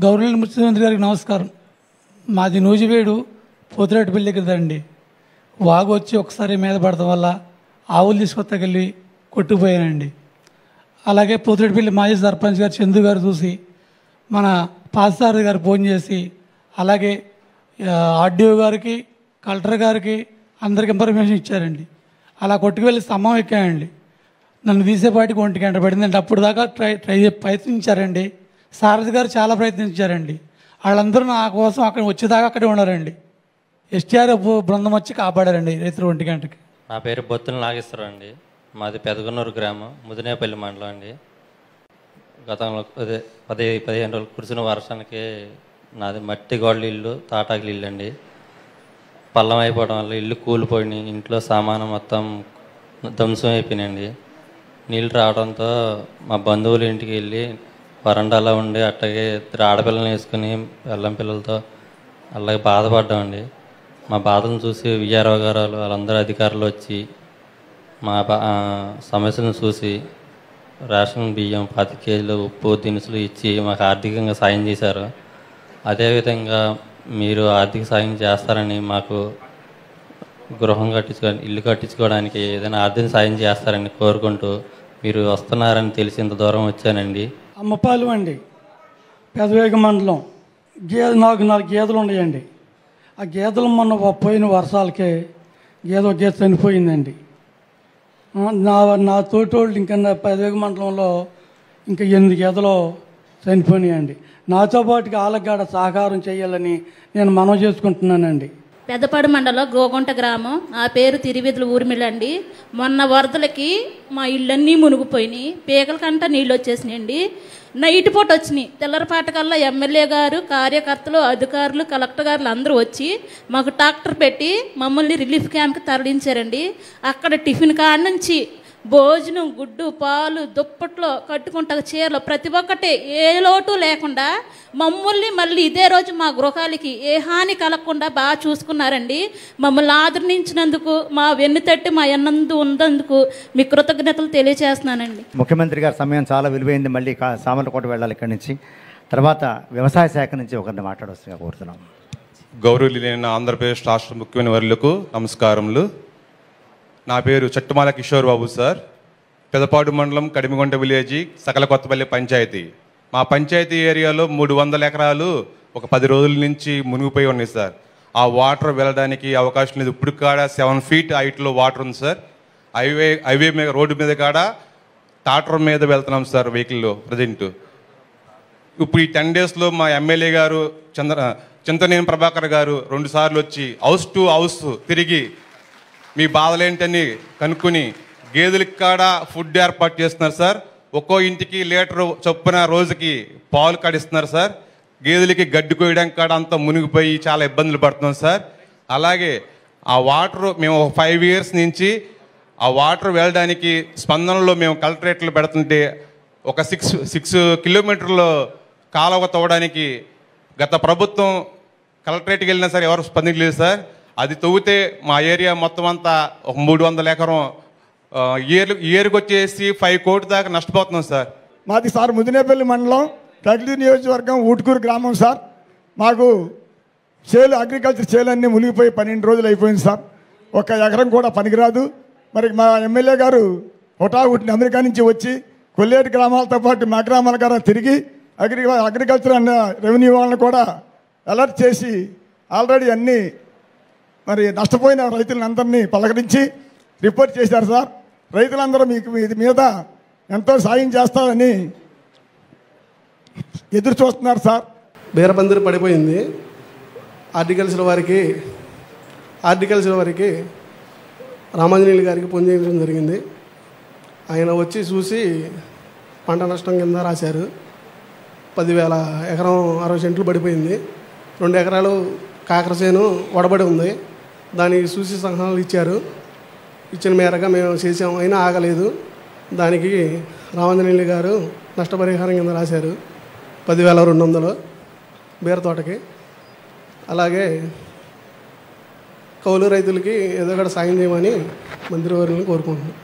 Government ముఖ్యమంత్రి గారికి నమస్కారం. మాది నూజివేడు పోతిరెడ్డిపల్లి కదండి. వాగు వచ్చి ఒకసారి మీద పడటం వల్ల ఆవులు తీసుకొత్తకెళ్ళి కొట్టుకుపోయానండి. అలాగే పోతిరెడ్డిపల్లి మాజీ సర్పంచ్ గారు చందు గారు చూసి మన పాస్టర్ గారు ఫోన్ చేసి, అలాగే ఆర్డీఓ గారికి, కలెక్టర్ గారికి అందరికి ఇన్ఫర్మేషన్ ఇచ్చారండి. అలా కొట్టుకువెళ్ళి స్తంభం ఎక్కానండి. నన్ను తీసేపాటికి 1 గంట పడిందండి. అప్పుడు దాకా ప్రయత్నించారండి. సారథి గారు చాలా ప్రయత్నించారండి. వాళ్ళందరూ నా కోసం అక్కడ వచ్చేదాకా అక్కడే ఉన్నారండి. ఎస్టీఆర్ బృందం వచ్చి కాపాడారండి రైతులు 1 గంటకి. నా పేరు బొత్తుల నాగేశ్వరరావు అండి. మాది పెదగొన్నూరు గ్రామం, ముదినేపల్లి మండలం అండి. గతంలో 15 రోజులు కురిసిన వర్షానికి నాది మట్టి గోడల ఇల్లు, తాటాకులు ఇల్లు అండి. పల్లం అయిపోవడం వల్ల ఇల్లు కూలిపోయి ఇంట్లో సామాను మొత్తం ధ్వంసం అయిపోయినాయండి. నీళ్ళు రావడంతో మా బంధువుల ఇంటికి వెళ్ళి వరండాలో ఉండి అట్టగే ఆడపిల్లల్ని వేసుకుని బెల్లం పిల్లలతో అలాగే బాధపడ్డామండి. మా బాధను చూసి విఆర్ఓ గారు వాళ్ళందరూ అధికారులు వచ్చి మా సమస్యలను చూసి రేషన్ బియ్యం 10 కేజీలు ఉప్పు దినుసులు ఇచ్చి మాకు ఆర్థికంగా సాయం చేశారు. అదేవిధంగా మీరు ఆర్థిక సాయం చేస్తారని, మాకు గృహం ఇల్లు కట్టించుకోవడానికి ఏదైనా ఆర్థిక సాయం చేస్తారని కోరుకుంటూ మీరు వస్తున్నారని తెలిసి ఇంత దూరం వచ్చానండి. అమ్మపాలు అండి, పెదవేగ మండలం. నాకు 4 గేదెలు ఉన్నాయండి. ఆ గేదెలు మొన్న పోయిన వర్షాలకే గేదె చనిపోయిందండి. నా తోటోళ్ళు ఇంకా నా పెదవేగ మండలంలో ఇంకా 8 గేదెలు చనిపోయినాయండి. నాతో పాటుగా ఆలగాడ సహకారం చేయాలని నేను మనవి చేసుకుంటున్నానండి. పెద్దపాడు మండలం గోగుంట గ్రామం. నా పేరు తిరువిధుల ఊర్మిళండి. మొన్న వరదలకి మా ఇళ్ళన్నీ మునిగిపోయినాయి. పీకల కంట నీళ్ళు వచ్చేసినాయండి. నైట్ పూట వచ్చినాయి. తెల్లరపాటకల్లా ఎమ్మెల్యే గారు, కార్యకర్తలు, అధికారులు, కలెక్టర్ గారులు అందరూ వచ్చి మాకు ట్రాక్టర్ పెట్టి మమ్మల్ని రిలీఫ్ క్యాంప్కి తరలించారండి. అక్కడ టిఫిన్ కాడ నుంచి భోజనం, గుడ్డు, పాలు, దుప్పట్లో, కట్టుకుంటా చీరలు ప్రతి ఒక్కటే ఏ లోటు లేకుండా మమ్మల్ని మళ్ళీ ఇదే రోజు మా గృహాలకి ఏ హాని కలగకుండా బాగా చూసుకున్నారండి. మమ్మల్ని ఆదరించినందుకు, మా వెన్నుతట్టి మా ఎన్నందు ఉన్నందుకు మీ కృతజ్ఞతలు తెలియజేస్తున్నానండి. ముఖ్యమంత్రి గారి సమయం చాలా విలువైంది. మళ్ళీ సామర్లకోట వెళ్ళాలి ఇక్కడి నుంచి. తర్వాత వ్యవసాయ శాఖ నుంచి ఒకరిని మాట్లాడవలసిందిగా కోరుతున్నాం. గౌరవనీయులైన ఆంధ్రప్రదేశ్ రాష్ట్ర ముఖ్యమైన వర్యులకు నమస్కారములు. నా పేరు చట్టుమాల కిషోర్ బాబు సార్. పెదపాడు మండలం, కడిమిగొంట విలేజీ, సకల కొత్తపల్లి పంచాయతీ. మా పంచాయతీ ఏరియాలో 300 ఎకరాలు ఒక 10 రోజుల నుంచి మునిగిపోయి ఉన్నాయి సార్. ఆ వాటర్ వెళ్ళడానికి అవకాశం లేదు. ఇప్పుడు కాడ 7 feet హైట్లో వాటర్ ఉంది సార్. హైవే మీద, రోడ్డు మీద కాడ టాటర్ మీద వెళ్తున్నాం సార్ వెహికల్లో ప్రజెంట్. ఇప్పుడు ఈ 10 daysలో మా ఎమ్మెల్యే గారు చింతనేని ప్రభాకర్ గారు 2 సార్లు వచ్చి హౌస్ టు హౌస్ తిరిగి మీ బాధలేంటని కనుక్కొని గేదెలకి కాడ ఫుడ్ ఏర్పాటు చేస్తున్నారు సార్. ఒక్కో ఇంటికి లీటర్ చొప్పున రోజుకి పాలు కాడిస్తున్నారు సార్. గేదెలకి గడ్డి కోయడానికి కాడ అంతా మునిగిపోయి చాలా ఇబ్బందులు పడుతున్నాం సార్. అలాగే ఆ వాటర్ మేము 5 years నుంచి ఆ వాటర్ వెళ్ళడానికి స్పందనలో మేము కలెక్టరేట్లు పెడుతుంటే ఒక 6 kilometers కాలువ తవ్వడానికి గత ప్రభుత్వం కలెక్టరేట్కి వెళ్ళినా సార్ ఎవరు స్పందించలేదు సార్. అది తవ్వితే మా ఏరియా మొత్తం అంతా ఒక 300 ఎకరం ఇయర్కి వచ్చేసి 5 కోట్ల దాకా నష్టపోతున్నాం సార్. మాది సార్ ముదినేపల్లి మండలం, ప్రకృతి నియోజకవర్గం, ఊటుకూరు గ్రామం సార్. మాకు అగ్రికల్చర్ చేలు అన్నీ మునిగిపోయి 12 రోజులు అయిపోయింది సార్. 1 ఎకరం కూడా పనికిరాదు. మరి మా ఎమ్మెల్యే గారు హుటాహుటిని అమెరికా నుంచి వచ్చి కొల్లేటి గ్రామాలతో పాటు మా గ్రామాల గారు తిరిగి అగ్రికల్చర్ అన్న రెవెన్యూ వాళ్ళని కూడా అలర్ట్ చేసి ఆల్రెడీ అన్నీ మరి నష్టపోయిన రైతులందరినీ పలకరించి రిపోర్ట్ చేశారు సార్. రైతులందరూ మీకు మీద ఎంతో సాయం చేస్తారని ఎదురు చూస్తున్నారు సార్. బీరబందిరి పడిపోయింది. హార్టికల్చర్ వారికి రామాంజనేయులు గారికి ఫోన్ చేయడం జరిగింది. ఆయన వచ్చి చూసి పంట నష్టం కింద రాశారు. 10,000 ఎకరం 60 సెంట్లు పడిపోయింది. 2 ఎకరాలు కాకరసేను వడబడి ఉంది. దానికి చూసి సలహాలు ఇచ్చారు. ఇచ్చిన మేరగా మేము చేసాము. అయినా ఆగలేదు. దానికి రామాంజనేయులు గారు నష్టపరిహారం కింద రాశారు 10,200 బీర తోటకి. అలాగే కౌలు రైతులకి ఏదో ఒకటి సాయం చేయమని మంత్రివర్యులను కోరుకుంటున్నాం.